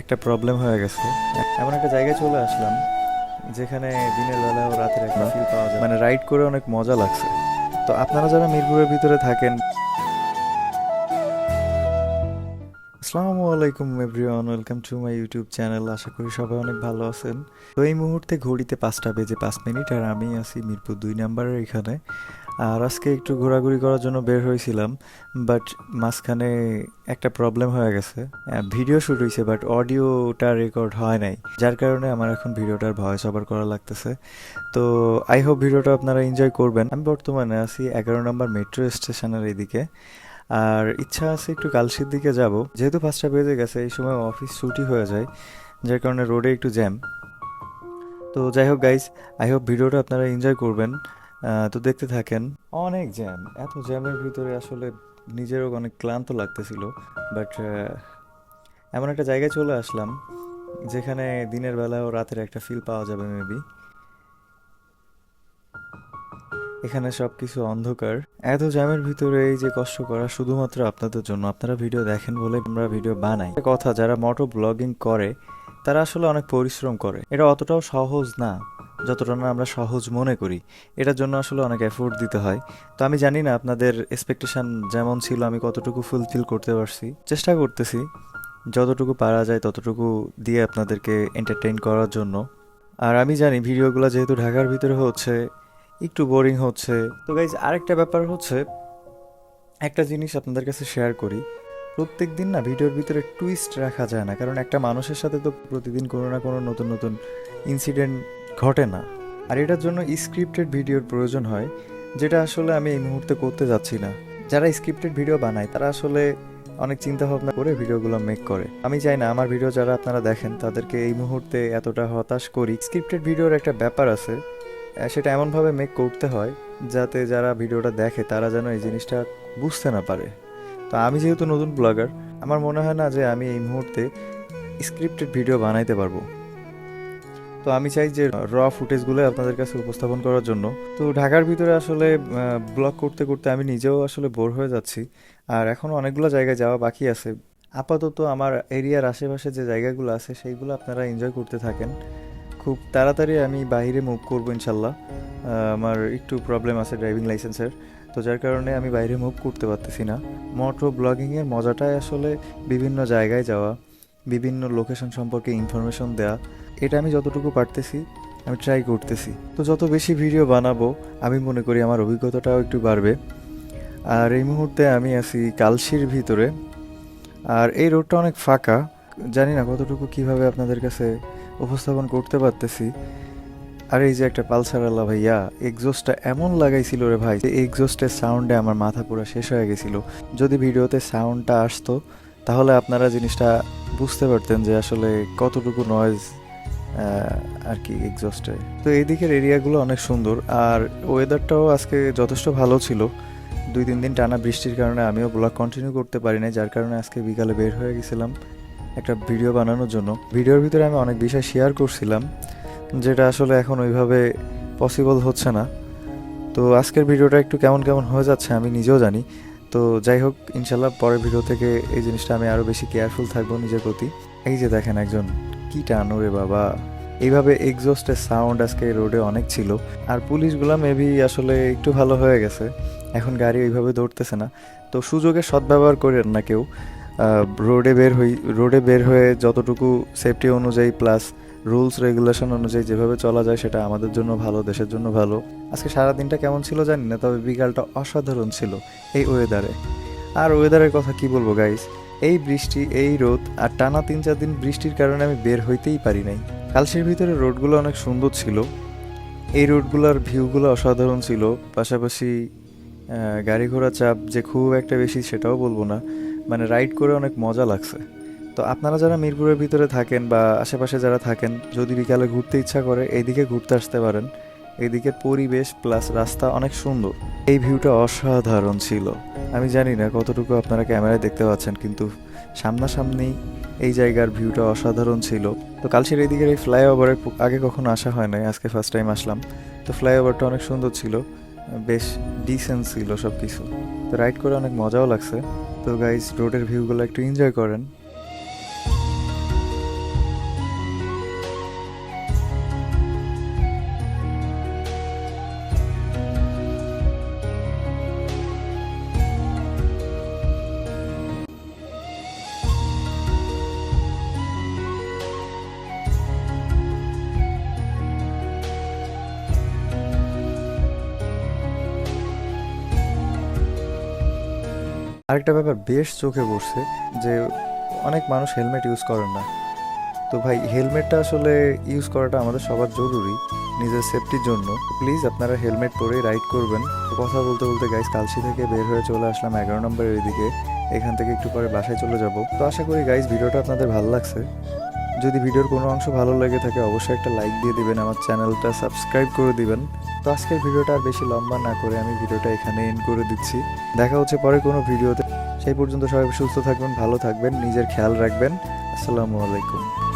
একটা প্রবলেম হয়ে গেছে। এমন একটা জায়গায় চলে আসলাম যেখানে দিনের বেলা ও রাতের একটা ফিল পাওয়া যায়, মানে রাইড করে অনেক মজা লাগছে। তো আপনারা যারা মিরপুরের ভিতরে থাকেন, আসসালামু আলাইকুম everyone, welcome to my YouTube channel. আশা করি সবাই অনেক ভালো আছেন। তো এই মুহূর্তে ঘড়িতে 5টা বেজে 5 মিনিট আর আমি আছি মিরপুর 2 নম্বরের এখানে। আর আজকে একটু ঘোরাঘুরি করার জন্য বের হয়েছিলাম, বাট মাঝখানে একটা প্রবলেম হয়ে গেছে। ভিডিও শ্যুট হয়েছে বাট অডিওটা রেকর্ড হয় নাই, যার কারণে আমার এখন ভিডিওটার ভয়েস ওভার করা লাগতেছে। তো আই হোপ ভিডিওটা আপনারা এনজয় করবেন। আমি বর্তমানে আছি 11 নম্বর মেট্রো স্টেশনের এদিকে, আর ইচ্ছা আছে একটু কালশির দিকে যাব, যেহেতু 5টা বেজে গেছে। এই সময় অফিস ছুটি হয়ে যায়, যার কারণে রোডে একটু জ্যাম। তো যাই হোক গাইস, আই হোপ ভিডিওটা আপনারা এনজয় করবেন। তো দেখতে থাকেন। অনেক জ্যাম, এত জ্যামের ভিতরে আসলে নিজেরও অনেক ক্লান্ত লাগতেছিল, বাট এমন একটা জায়গায় চলে আসলাম যেখানে দিনের বেলা ও রাতের একটা ফিল পাওয়া যাবে মেবি। এখানে সবকিছু অন্ধকার। এত জ্যামের ভিতরে এই যে কষ্ট করা শুধুমাত্র আপনাদের জন্য, আপনারা ভিডিও দেখেন বলে আমরা ভিডিও বানাই। একটা কথা, যারা মোটো ব্লগিং করে তারা আসলে অনেক পরিশ্রম করে। এটা অতটাও সহজ না যতটা না আমরা সহজ মনে করি। এটার জন্য আসলে অনেক এফোর্ট দিতে হয়। তো আমি জানি না আপনাদের এক্সপেকটেশন যেমন ছিল আমি কতটুকু ফুলফিল করতে পারছি। চেষ্টা করতেছি যতটুকু পারা যায় ততটুকু দিয়ে আপনাদেরকে এন্টারটেইন করার জন্য। আর আমি জানি ভিডিওগুলো যেহেতু ঢাকার ভিতরে হচ্ছে, একটু বোরিং হচ্ছে। তো গাইজ, আরেকটা ব্যাপার হচ্ছে, একটা জিনিস আপনাদের কাছে শেয়ার করি। প্রত্যেক দিন না ভিডিওর ভিতরে টুইস্ট রাখা যায় না, কারণ একটা মানুষের সাথে তো প্রতিদিন কোনো না কোনো নতুন নতুন ইনসিডেন্ট ঘটে না। আর এটার জন্য স্ক্রিপ্টেড ভিডিওর প্রয়োজন হয়, যেটা আসলে আমি এই মুহূর্তে করতে যাচ্ছি না। যারা স্ক্রিপ্টেড ভিডিও বানায় তারা আসলে অনেক চিন্তা ভাবনা করে ভিডিওগুলো মেক করে। আমি চাই না আমার ভিডিও যারা আপনারা দেখেন তাদেরকে এই মুহূর্তে এতটা হতাশ করি। স্ক্রিপ্টেড ভিডিওর একটা ব্যাপার আছে, সেটা এমনভাবে মেক করতে হয় যাতে যারা ভিডিওটা দেখে তারা যেন এই জিনিসটা বুঝতে না পারে। তো আমি যেহেতু নতুন ব্লগার, আমার মনে হয় না যে আমি এই মুহূর্তে স্ক্রিপ্টেড ভিডিও বানাইতে পারবো। তো আমি চাই যে ফুটেজগুলো আপনাদের কাছে উপস্থাপন করার জন্য। তো ঢাকার ভিতরে আসলে ব্লগ করতে করতে আমি নিজেও আসলে বোর হয়ে যাচ্ছি, আর এখনও অনেকগুলো জায়গায় যাওয়া বাকি আছে। আপাতত আমার এরিয়ার আশেপাশে যে জায়গাগুলো আছে সেইগুলো আপনারা এনজয় করতে থাকেন। খুব তাড়াতাড়ি আমি বাইরে মুভ করবো ইনশাল্লাহ। আমার একটু প্রবলেম আছে ড্রাইভিং লাইসেন্সের, তো যার কারণে আমি বাইরে মুভ করতে পারতেছি না। মোটো ব্লগিংয়ের মজাটাই আসলে বিভিন্ন জায়গায় যাওয়া, বিভিন্ন লোকেশন সম্পর্কে ইনফরমেশন দেওয়া। এটা আমি যতটুকু পারতেছি আমি ট্রাই করতেছি। তো যত বেশি ভিডিও বানাবো আমি মনে করি আমার অভিজ্ঞতাটাও একটু বাড়বে। আর এই মুহূর্তে আমি আছি কালশির ভিতরে, আর এই রোডটা অনেক ফাঁকা। জানি না কতটুকু কিভাবে আপনাদের কাছে উপস্থাপন করতে পারতেছি। আর এই যে একটা পালসারওয়ালা ভাইয়া এক্সজস্টটা এমন লাগাইছিল রে ভাই, যে এক্সজস্টের সাউন্ডে আমার মাথা পুরো শেষ হয়ে গেছিল। যদি ভিডিওতে সাউন্ডটা আসতো তাহলে আপনারা জিনিসটা বুঝতে পারতেন যে আসলে কতটুকু নয়েজ আর কি এক্সজস্টে। তো এই দিকের এরিয়াগুলো অনেক সুন্দর, আর ওয়েদারটাও আজকে যথেষ্ট ভালো ছিল। 2-3 দিন টানা বৃষ্টির কারণে আমিও ব্লগ কন্টিনিউ করতে পারি না, যার কারণে আজকে বিকালে বের হয়ে গেছিলাম একটা ভিডিও বানানোর জন্য। ভিডিওর ভিতরে আমি অনেক বিষয় শেয়ার করছিলাম যেটা আসলে এখন ওইভাবে পসিবল হচ্ছে না। তো আজকের ভিডিওটা একটু কেমন কেমন হয়ে যাচ্ছে আমি নিজেও জানি। তো যাই হোক, ইনশাল্লাহ পরের ভিডিও থেকে এই জিনিসটা আমি আরও বেশি কেয়ারফুল থাকবো নিজের প্রতি। এই যে দেখেন একজন কি টানো রে বাবা, এইভাবে এক্সজস্টের সাউন্ড আজকে রোডে অনেক ছিল। আর পুলিশগুলো মেবি আসলে একটু ভালো হয়ে গেছে, এখন গাড়ি ওইভাবে দৌড়তেছে না। তো সুযোগের সদ্ব্যবহার করেন না কেউ। রোডে বের হয়ে যতটুকু সেফটি অনুযায়ী প্লাস রুলস রেগুলেশন অনুযায়ী যেভাবে চলা যায় সেটা আমাদের জন্য ভালো, দেশের জন্য ভালো। আজকে সারা দিনটা কেমন ছিল জানি না, তবে বিকালটা অসাধারণ ছিল এই ওয়েদারে। আর ওয়েদারের কথা কি বলবো গাইস, এই বৃষ্টি, এই রোদ, আর টানা 3-4 দিন বৃষ্টির কারণে আমি বের হইতেই পারি নাই। কালশির ভিতরে রোডগুলো অনেক সুন্দর ছিল, এই রোডগুলোর ভিউগুলো অসাধারণ ছিল। পাশাপাশি গাড়ি ঘোড়া চাপ যে খুব একটা বেশি সেটাও বলবো না, মানে রাইড করে অনেক মজা লাগছে। তো আপনারা যারা মিরপুরের ভিতরে থাকেন বা আশেপাশে যারা থাকেন, যদি বিকালে ঘুরতে ইচ্ছা করে এইদিকে ঘুরতে আসতে পারেন। এইদিকের পরিবেশ প্লাস রাস্তা অনেক সুন্দর। এই ভিউটা অসাধারণ ছিল। আমি জানি না কতটুকু আপনারা ক্যামেরায় দেখতে পাচ্ছেন, কিন্তু সামনাসামনি এই জায়গার ভিউটা অসাধারণ ছিল। তো কালশির এইদিকের এই ফ্লাইওভারে আগে কখনো আসা হয় নাই, আজকে ফার্স্ট টাইম আসলাম। তো ফ্লাইওভারটা অনেক সুন্দর ছিল, বেশ ডিসেন্ট ছিল সব কিছু। তো রাইড করে অনেক মজাও লাগছে। তো গাইজ, রোডের ভিউগুলো একটু এনজয় করেন। আরেকটা ব্যাপার বেশ চোখে পড়ছে যে অনেক মানুষ হেলমেট ইউজ করেন না। তো ভাই হেলমেটটা আসলে ইউজ করাটা আমাদের সবার জরুরি নিজের সেফটির জন্য। প্লিজ আপনারা হেলমেট পরেই রাইড করবেন। কথা বলতে বলতে গাইস কালসি থেকে বের হয়ে চলে আসলাম 11 নম্বরের এদিকে। এখান থেকে একটু পরে বাসায় চলে যাব। তো আশা করি গাইস ভিডিওটা আপনাদের ভালো লাগছে। যদি ভিডিওর কোনো অংশ ভালো লেগে থাকে অবশ্যই একটা লাইক দিয়ে দিবেন, আমার চ্যানেলটা সাবস্ক্রাইব করে দিবেন। তো আজকের ভিডিওটা আর বেশি লম্বা না করে আমি ভিডিওটা এখানে এন্ড করে দিচ্ছি। দেখা হচ্ছে পরে কোনো ভিডিওতে। সেই পর্যন্ত সবাই সুস্থ থাকবেন, ভালো থাকবেন, নিজের খেয়াল রাখবেন। আসসালামু আলাইকুম।